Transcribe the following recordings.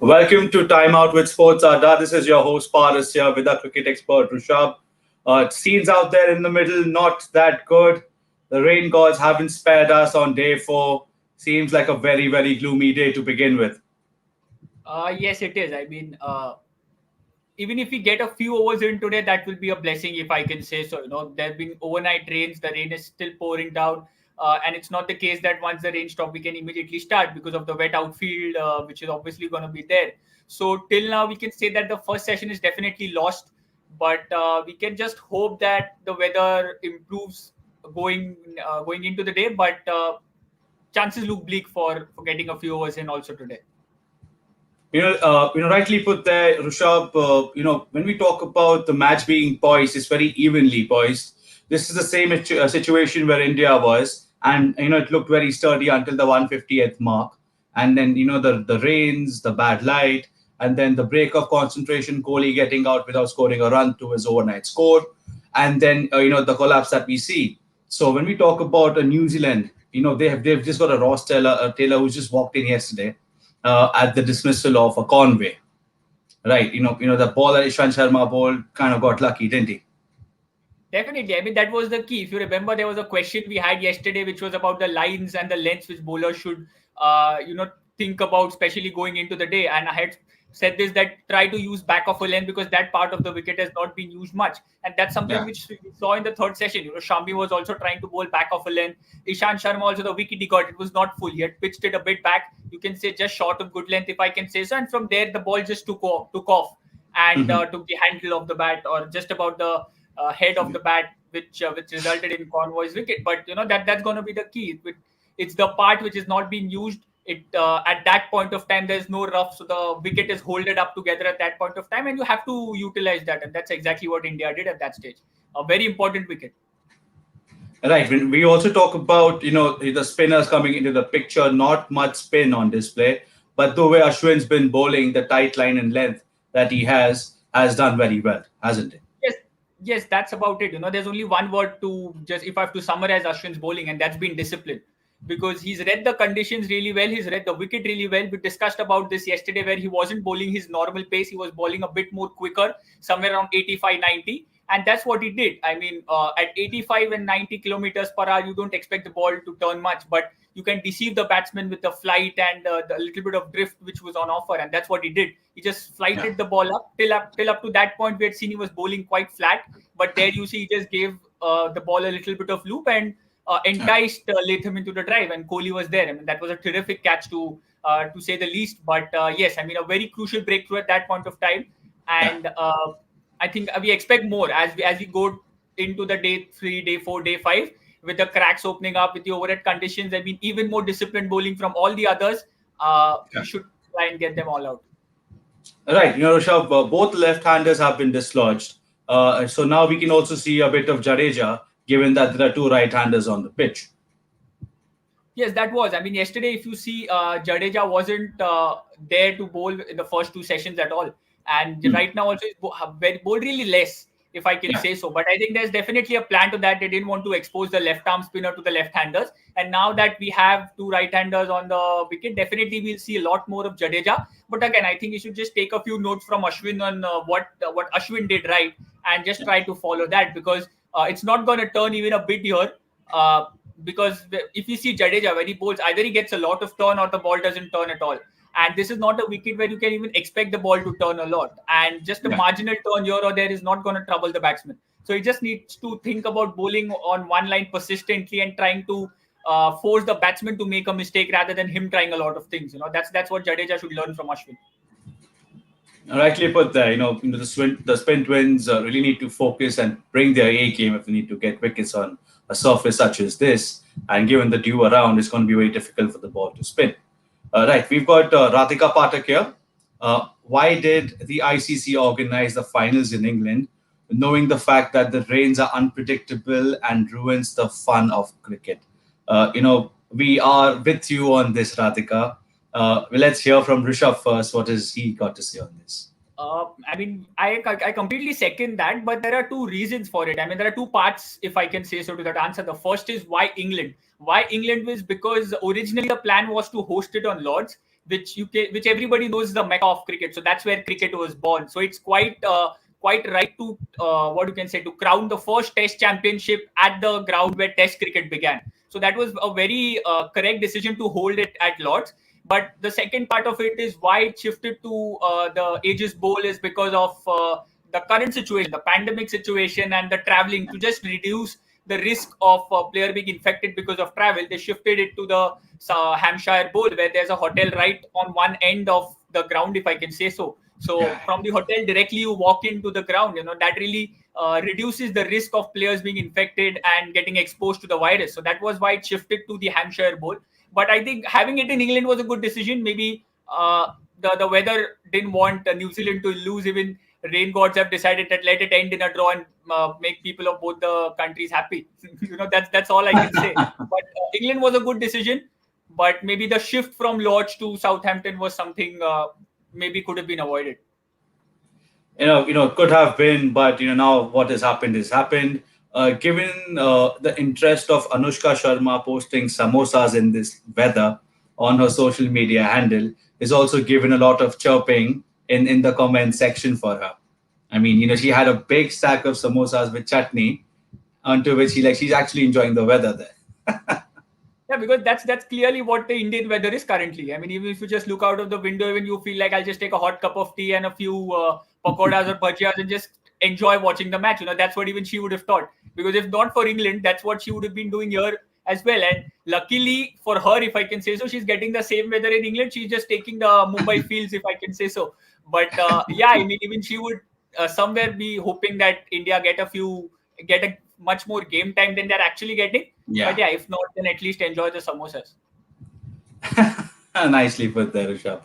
Welcome to Time Out with Sports Adda. This is your host Paras here with our cricket expert Rushabh. Scenes out there in the middle, not that good. The rain gods haven't spared us on day four. Seems like a very gloomy day to begin with. Yes, it is. Even if we get a few overs in today, that will be a blessing, if I can say so. There have been overnight rains. The rain is still pouring down, and it's not the case that once the rain stops, we can immediately start because of the wet outfield, which is obviously going to be there. So till now, we can say that the first session is definitely lost, but we can just hope that the weather improves going into the day. But chances look bleak for getting a few overs in also today. Rightly put there, Rushabh. When we talk about the match being poised, it's very evenly poised. This is the same situation where India was, and it looked very sturdy until the 150th mark, and then the rains, the bad light, and then the break of concentration, Kohli getting out without scoring a run to his overnight score, and then the collapse that we see. So when we talk about New Zealand, they've just got a Ross Taylor who's just walked in yesterday at the dismissal of a Conway. Right, the ball that Ishant Sharma bowled kind of got lucky, didn't he? Definitely. I mean, that was the key. If you remember, there was a question we had yesterday, which was about the lines and the lengths which bowlers should, think about, especially going into the day. And I had said this, that try to use back of a length because that part of the wicket has not been used much. And that's something Yeah. which we saw in the third session. Shami was also trying to bowl back of a length. Ishant Sharma also, the wicket he got, it was not full. He had pitched it a bit back. You can say just short of good length, if I can say so. And from there, the ball just took off and Mhm. took the handle of the bat or just about the head of the bat, which resulted in Convoy's wicket. But that's going to be the key. It's the part which is not being used. It at that point of time there's no rough, so the wicket is holded up together at that point of time, and you have to utilize that, and that's exactly what India did at that stage. A very important wicket. Right. When we also talk about the spinners coming into the picture, not much spin on display, but the way Ashwin's been bowling, the tight line and length that he has done very well, hasn't it? Yes, yes, that's about it. There's only one word to just if I have to summarize Ashwin's bowling, and that's been discipline. Because he's read the conditions really well, he's read the wicket really well. We discussed about this yesterday, where he wasn't bowling his normal pace, he was bowling a bit more quicker, somewhere around 85, 90, and that's what he did. I mean, at 85 and 90 kilometers per hour, you don't expect the ball to turn much, but you can deceive the batsman with the flight and the little bit of drift which was on offer, and that's what he did. He just Yeah. flighted the ball up to that point. We had seen he was bowling quite flat, but there you see he just gave the ball a little bit of loop and Yeah. enticed Latham into the drive, and Kohli was there. I mean, that was a terrific catch to say the least. But yes, I mean, a very crucial breakthrough at that point of time, Yeah. and I think we expect more as we go into the day 3, day 4, day 5, with the cracks opening up, with the overhead conditions. I mean, even more disciplined bowling from all the others. We Yeah. should try and get them all out. Right. Rishabh, both left-handers have been dislodged. So now we can also see a bit of Jadeja, given that there are two right-handers on the pitch. Yes, that was. I mean, yesterday, if you see, Jadeja wasn't there to bowl in the first two sessions at all, and Hmm. right now also is very bowled really less, if I can Yeah. say so. But I think there's definitely a plan to that. They didn't want to expose the left arm spinner to the left-handers, and now that we have two right-handers on the wicket, definitely we'll see a lot more of Jadeja. But again, I think you should just take a few notes from Ashwin on what Ashwin did right, and just Yeah. try to follow that, because it's not going to turn even a bit here. Uh, because if you see Jadeja, when he bowls, either he gets a lot of turn or the ball doesn't turn at all. And this is not a wicket where you can even expect the ball to turn a lot. And just a Yeah. marginal turn here or there is not going to trouble the batsman. So he just needs to think about bowling on one line persistently and trying to force the batsman to make a mistake rather than him trying a lot of things. That's what Jadeja should learn from Ashwin. Rightly put there. The spin twins really need to focus and bring their A game if they need to get wickets on a surface such as this. And given the dew around, it's going to be very difficult for the ball to spin. Right, we've got Radhika Pathak here. Why did the ICC organize the finals in England, knowing the fact that the rains are unpredictable and ruins the fun of cricket? We are with you on this, Radhika. Let's hear from Rishabh first. What has he got to say on this? I mean, I completely second that, but there are two reasons for it. I mean, there are two parts, if I can say so, to that answer. The first is why England. Why England was because originally the plan was to host it on Lords, which everybody knows is the mecca of cricket. So that's where cricket was born. So it's quite right to what you can say, to crown the first Test championship at the ground where Test cricket began. So that was a very correct decision to hold it at Lords. But the second part of it is why it shifted to the Aegis Bowl is because of the current situation, the pandemic situation, and the traveling. To just reduce the risk of a player being infected because of travel, they shifted it to the Hampshire Bowl, where there's a hotel right on one end of the ground, if I can say so. So Yeah. from the hotel directly, you walk into the ground. That really reduces the risk of players being infected and getting exposed to the virus. So that was why it shifted to the Hampshire Bowl. But I think having it in England was a good decision. Maybe the weather didn't want New Zealand to lose. Even rain gods have decided that let it end in a draw and make people of both the countries happy. That's all I can say. But England was a good decision. But maybe the shift from Lords to Southampton was something maybe could have been avoided. Could have been, but now what has happened is happened. Given the interest of Anushka Sharma posting samosas in this weather on her social media handle, is also given a lot of chirping in the comment section for her. I mean, she had a big stack of samosas with chutney, onto which she's actually enjoying the weather there. Yeah, because that's clearly what the Indian weather is currently. I mean, even if you just look out of the window, even you feel like I'll just take a hot cup of tea and a few pakoras or bhajias and just enjoy watching the match. That's what even she would have thought. Because if not for England, that's what she would have been doing here as well. And luckily for her, if I can say so, she's getting the same weather in England. She's just taking the Mumbai fields, if I can say so. But yeah, I mean, even she would somewhere be hoping that India get a much more game time than they're actually getting. But Yeah. yeah, if not, then at least enjoy the samosas. Nicely put there, Rishabh.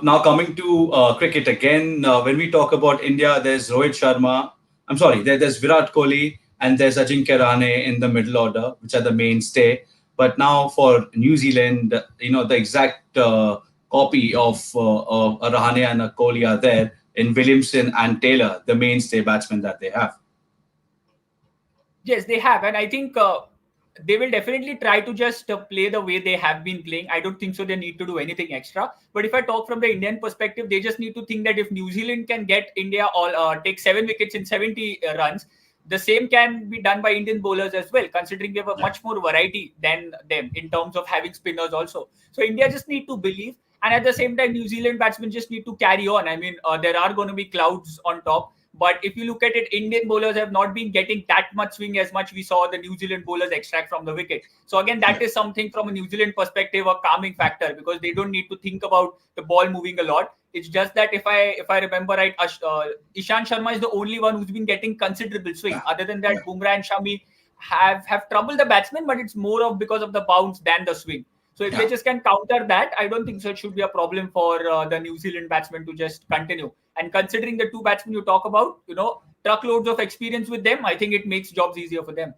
Now coming to cricket again, when we talk about India, there's Rohit Sharma. I'm sorry, there's Virat Kohli and there's Ajinkya Rahane in the middle order, which are the mainstay. But now for New Zealand, the exact copy of a Rahane and a Kohli are there in Williamson and Taylor, the mainstay batsmen that they have. Yes, they have, and I think they will definitely try to just play the way they have been playing. I don't think so. They need to do anything extra. But if I talk from the Indian perspective, they just need to think that if New Zealand can get India all take 7 wickets in 70 runs, the same can be done by Indian bowlers as well. Considering we have a Yeah. much more variety than them in terms of having spinners also. So India just need to believe, and at the same time, New Zealand batsmen just need to carry on. I mean, there are going to be clouds on top. But if you look at it, Indian bowlers have not been getting that much swing as much we saw the New Zealand bowlers extract from the wicket. So again, that Yeah. is something from a New Zealand perspective, a calming factor, because they don't need to think about the ball moving a lot. It's just that if I remember right, Ishan Sharma is the only one who's been getting considerable swing. Yeah. Other than that, Yeah. Bumrah and Shami have troubled the batsman, but it's more of because of the bounce than the swing. So if they Yeah. just can counter that, I don't think so it should be a problem for the New Zealand batsmen to just continue. And considering the two batsmen you talk about, truckloads of experience with them, I think it makes jobs easier for them.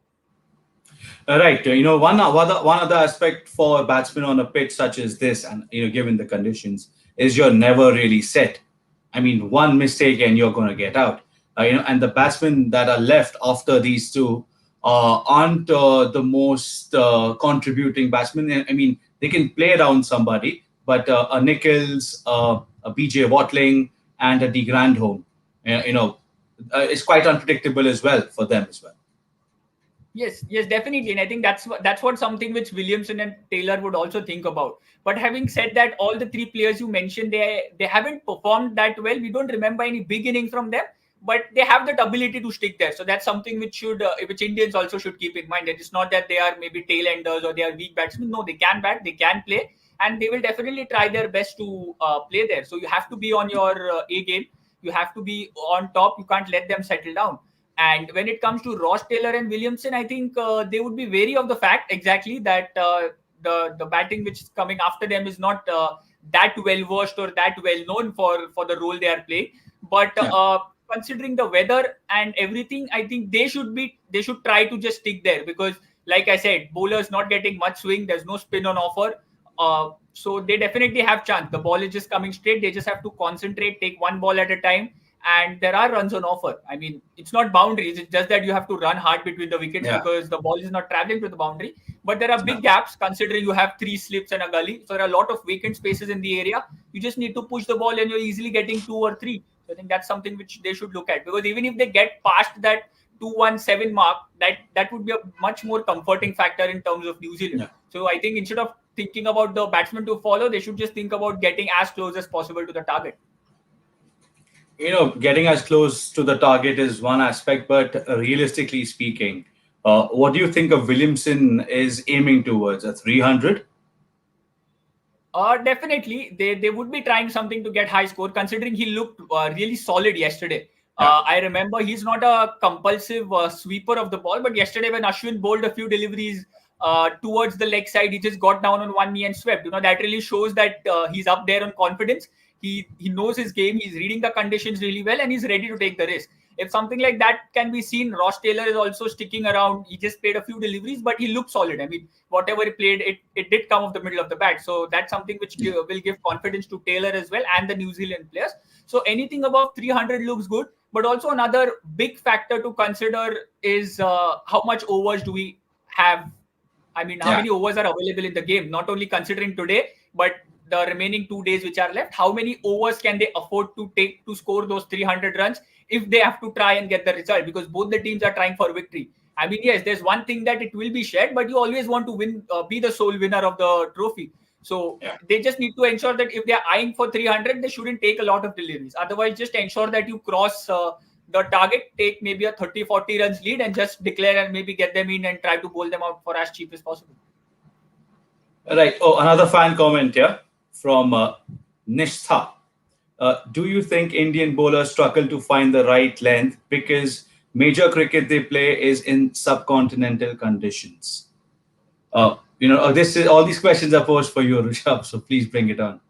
Right. One other aspect for batsmen on a pitch such as this, and given the conditions, is you're never really set. I mean, one mistake and you're going to get out. And the batsmen that are left after these two aren't the most contributing batsmen. I mean, they can play around somebody, but a Nichols, a BJ Watling, and a De Grandhomme, it's quite unpredictable as well for them as well. Yes, definitely, and I think that's what something which Williamson and Taylor would also think about. But having said that, all the three players you mentioned, they haven't performed that well. We don't remember any big innings from them, but they have that ability to stick there. So that's something which Indians also should keep in mind. That it's not that they are maybe tail enders or they are weak batsmen. No, they can bat, they can play, and they will definitely try their best to play there. So you have to be on your A game. You have to be on top. You can't let them settle down. And when it comes to Ross Taylor and Williamson, I think they would be wary of the fact exactly that the batting which is coming after them is not that well versed or that well known for the role they are playing. But Yeah. considering the weather and everything, I think they should try to just stick there because, like I said, bowlers not getting much swing. There's no spin on offer. So they definitely have chance. The ball is just coming straight. They just have to concentrate, take one ball at a time, and there are runs on offer. I mean, it's not boundaries. It's just that you have to run hard between the wickets Yeah. because the ball is not traveling to the boundary. But there are Yeah. big gaps considering you have three slips and a gully. So there are a lot of vacant spaces in the area. You just need to push the ball and you're easily getting two or three. So I think that's something which they should look at, because even if they get past that 217 mark, that would be a much more comforting factor in terms of New Zealand. Yeah. So I think instead of thinking about the batsman to follow, they should just think about getting as close as possible to the target. Getting as close to the target is one aspect, but realistically speaking, what do you think of Williamson is aiming towards? A 300? Definitely, they would be trying something to get high score, considering he looked really solid yesterday. Yeah. I remember he's not a compulsive sweeper of the ball, but yesterday when Ashwin bowled a few deliveries towards the leg side, he just got down on one knee and swept. That really shows that he's up there on confidence. He knows his game. He's reading the conditions really well, and he's ready to take the risk. If something like that can be seen, Ross Taylor is also sticking around. He just played a few deliveries, but he looked solid. I mean, whatever he played, it did come off the middle of the bat. So that's something which will give confidence to Taylor as well and the New Zealand players. So anything above 300 looks good. But also another big factor to consider is how much overs do we have. I mean, how Yeah. many overs are available in the game? Not only considering today, but the remaining 2 days which are left. How many overs can they afford to take to score those 300 runs if they have to try and get the result? Because both the teams are trying for victory. I mean, yes, there's one thing that it will be shared, but you always want to win, be the sole winner of the trophy. So Yeah. they just need to ensure that if they're eyeing for 300, they shouldn't take a lot of deliveries. Otherwise, just ensure that you cross the target, take maybe a 30, 40 runs lead and just declare and maybe get them in and try to bowl them out for as cheap as possible. Right. Oh, another fan comment here from Nishtha. Do you think Indian bowlers struggle to find the right length because major cricket they play is in subcontinental conditions? This is all these questions are posed for you, Rishabh. So please bring it on.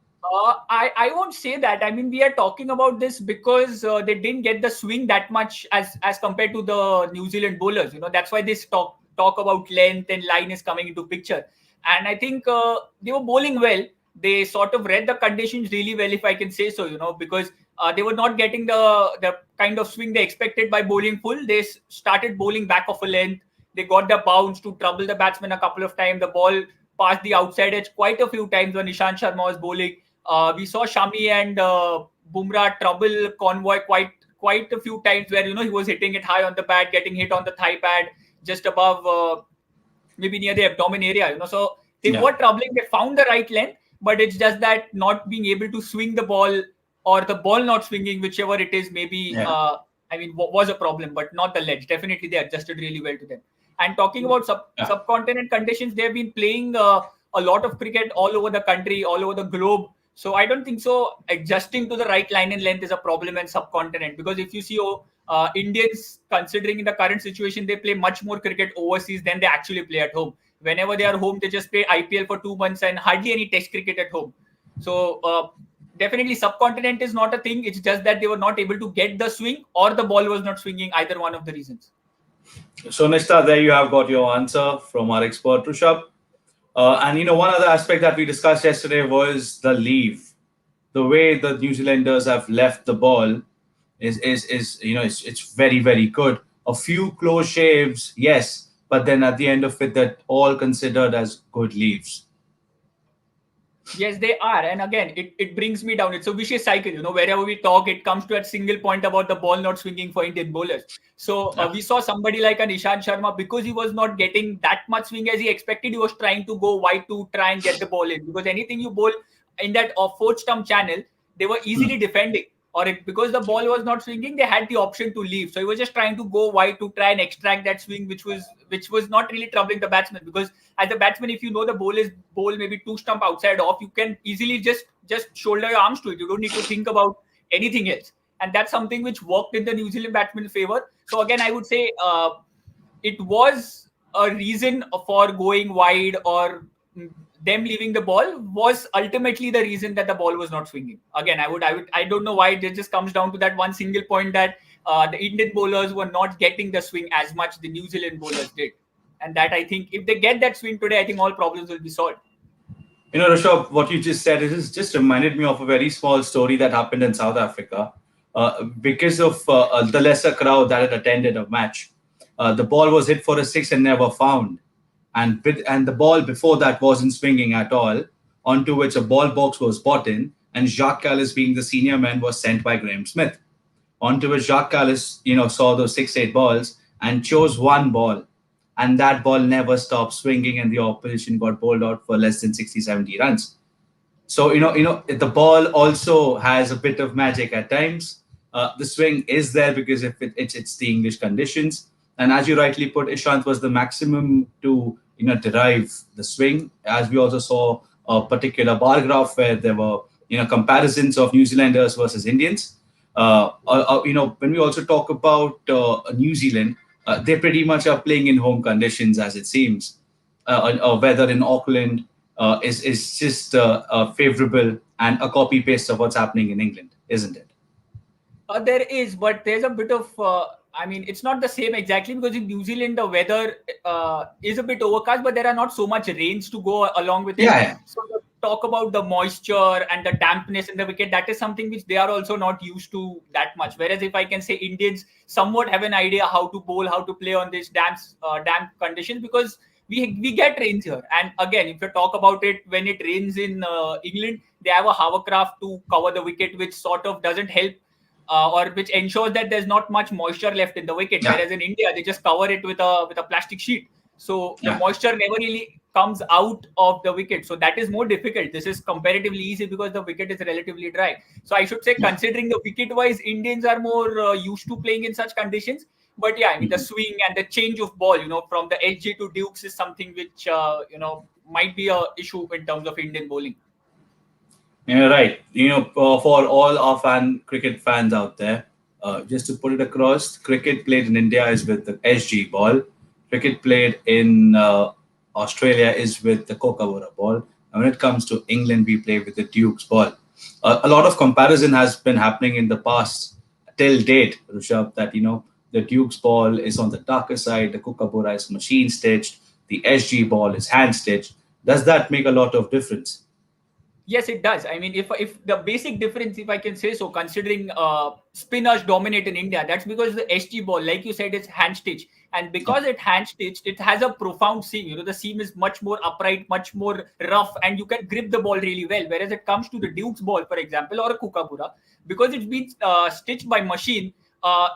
I won't say that. I mean, we are talking about this because they didn't get the swing that much as compared to the New Zealand bowlers. That's why this talk about length and line is coming into picture. And I think they were bowling well. They sort of read the conditions really well, if I can say so. Because they were not getting the kind of swing they expected by bowling full. They started bowling back of a length. They got the bounce to trouble the batsman a couple of times. The ball passed the outside edge quite a few times when Ishant Sharma was bowling. We saw Shami and Bumrah trouble Convoy quite a few times where he was hitting it high on the bat, getting hit on the thigh pad just above maybe near the abdomen area. So they Yeah. were troubling. They found the right length, but it's just that not being able to swing the ball or the ball not swinging, whichever it is, maybe Yeah. was a problem, but not the ledge. Definitely they adjusted really well to them. And talking about Yeah. subcontinent conditions, they've been playing a lot of cricket all over the country, all over the globe. So I don't think so. Adjusting to the right line and length is a problem in subcontinent, because if you see Indians, considering in the current situation, they play much more cricket overseas than they actually play at home. Whenever they are home, they just play IPL for 2 months and hardly any Test cricket at home. So definitely subcontinent is not a thing. It's just that they were not able to get the swing or the ball was not swinging. Either one of the reasons. So Nishta, there you have got your answer from our expert Rishabh. And one other aspect that we discussed yesterday was the leave. The way the New Zealanders have left the ball is it's very, very good. A few close shaves, yes, but then at the end of it, that all considered as good leaves. Yes, they are. And again, it brings me down. It's a vicious cycle. Wherever we talk, it comes to a single point about the ball not swinging for Indian bowlers. So Yeah. we saw somebody like an Ishant Sharma, because he was not getting that much swing as he expected. He was trying to go wide to try and get the ball in, because anything you bowl in that fourth stump channel, they were easily defending. Or because the ball was not swinging, they had the option to leave. So he was just trying to go wide to try and extract that swing, which was not really troubling the batsman. Because as a batsman, if you know the ball is maybe two stump outside off, you can easily just shoulder your arms to it. You don't need to think about anything else. And that's something which worked in the New Zealand batsman's favor. So again, I would say it was a reason for going wide, or them leaving the ball was ultimately the reason that the ball was not swinging. Again, I don't know why it just comes down to that one single point, that the Indian bowlers were not getting the swing as much the New Zealand bowlers did. And that, I think, if they get that swing today, I think all problems will be solved. Rishabh, what you just said is just reminded me of a very small story that happened in South Africa. because of the lesser crowd that had attended a match. The ball was hit for a six and never found, and the ball before that wasn't swinging at all. Onto which a ball box was brought in, and Jacques Callis, being the senior man, was sent by Graham Smith. Onto which Jacques Callis, saw those 6-8 balls and chose one ball, and that ball never stopped swinging, and the opposition got bowled out for less than 60, 70 runs. So the ball also has a bit of magic at times. The swing is there because if it's the English conditions, and as you rightly put, Ishant was the maximum to derive the swing. As we also saw a particular bar graph where there were comparisons of New Zealanders versus Indians. When we also talk about New Zealand, they pretty much are playing in home conditions as it seems. Weather in Auckland is just favorable and a copy paste of what's happening in England, isn't it? There is, but there's a bit of. I mean, it's not the same exactly because in New Zealand the weather is a bit overcast, but there are not so much rains to go along with it. Yeah, yeah. So the talk about the moisture and the dampness in the wicket, that is something which they are also not used to that much. Whereas if I can say Indians somewhat have an idea how to bowl, how to play on this damp conditions because we get rains here. And again, if you talk about it, when it rains in England, they have a hovercraft to cover the wicket, which sort of doesn't help or which ensures that there's not much moisture left in the wicket. Yeah, Whereas in India, they just cover it with a plastic sheet, so the yeah. moisture never really comes out of the wicket. So that is more difficult. This is comparatively easy because the wicket is relatively dry. So I should say, Yeah. considering the wicket-wise, Indians are more used to playing in such conditions. But yeah, I mean the Mhm. swing and the change of ball, from the SG to Dukes is something which might be a issue in terms of Indian bowling. Yeah, right. For all our cricket fans out there, just to put it across, cricket played in India is with the SG ball. Cricket played in Australia is with the Kookaburra ball. And when it comes to England, we play with the Duke's ball. A lot of comparison has been happening in the past till date, Rishabh, that the Duke's ball is on the darker side, the Kookaburra is machine stitched, the SG ball is hand stitched. Does that make a lot of difference? Yes, it does. I mean, if the basic difference, if I can say so, considering spinners dominate in India, that's because the SG ball, like you said, is hand stitched, and Yeah. because it hand stitched, it has a profound seam. The seam is much more upright, much more rough, and you can grip the ball really well. Whereas it comes to the Duke's ball, for example, or a Kookaburra, because it's been stitched by machine.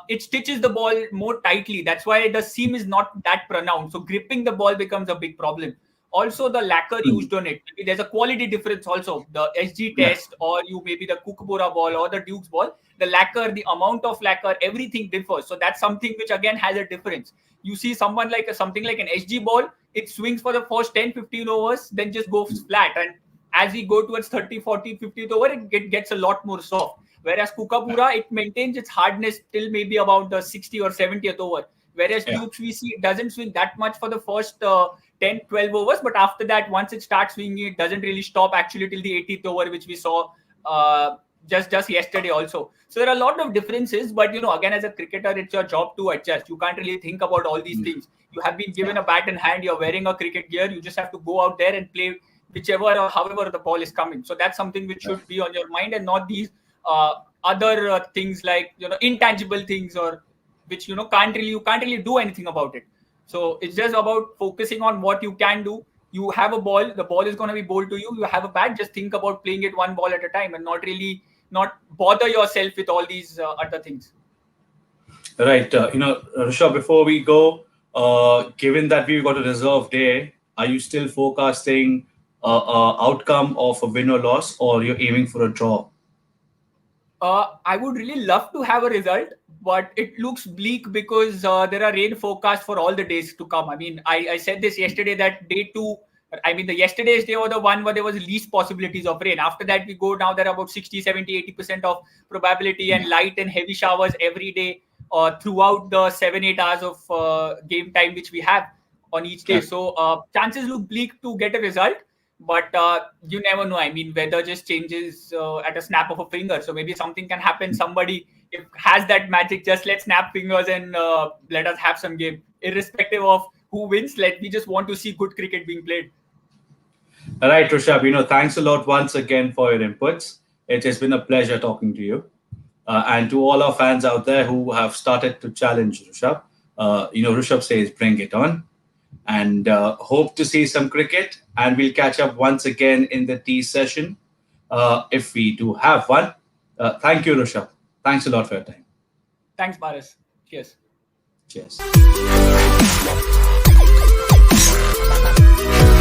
It stitches the ball more tightly. That's why the seam is not that pronounced. So gripping the ball becomes a big problem. Also the lacquer Mhm. used on it. Maybe there's a quality difference also. The SG Yeah. test, or you maybe the Kookaburra ball or the Duke's ball, the lacquer, the amount of lacquer, everything differs. So that's something which again has a difference. You see someone like something like an SG ball, it swings for the first 10, 15 overs, then just goes flat. And as we go towards 30, 40, 50th over, it gets a lot more soft. Whereas Kookaburra, it maintains its hardness till maybe about the 60 or 70th over. Whereas Yeah. Dukes, we see it doesn't swing that much for the first 10, 12 overs. But after that, once it starts swinging, it doesn't really stop actually till the 80th over, which we saw just yesterday also. So there are a lot of differences. But, again, as a cricketer, it's your job to adjust. You can't really think about all these Mm. things. You have been Yeah. given a bat in hand. You're wearing a cricket gear. You just have to go out there and play whichever or however the ball is coming. So that's something which Right. should be on your mind, and not these uh, other things like intangible things, or which you can't really do anything about it. So it's just about focusing on what you can do. You have a ball, the ball is going to be bowled to you. You have a bat, just think about playing it one ball at a time, and not bother yourself with all these other things. Right. Rishabh, before we go, given that we've got a reserve day, are you still forecasting outcome of a win or loss, or you're aiming for a draw? I would really love to have a result, but it looks bleak because there are rain forecasts for all the days to come. I mean, I said this yesterday that day two, I mean, the yesterday's day was the one where there was least possibilities of rain. After that, we go now, there are about 60, 70, 80% of probability and light and heavy showers every day throughout the 7, 8 hours of game time which we have on each day. Yeah. So chances look bleak to get a result, but you never know. I mean, weather just changes at a snap of a finger. So maybe something can happen. Somebody if has that magic, just let's snap fingers and let us have some game, irrespective of who wins. Let we just want to see good cricket being played. All right, Rishabh. Thanks a lot once again for your inputs. It has been a pleasure talking to you. And to all our fans out there who have started to challenge Rishabh, Rishabh says, bring it on. And hope to see some cricket. And we'll catch up once again in the tea session if we do have one. Thank you, Rishabh. Thanks a lot for your time. Thanks, Paras. Cheers. Cheers.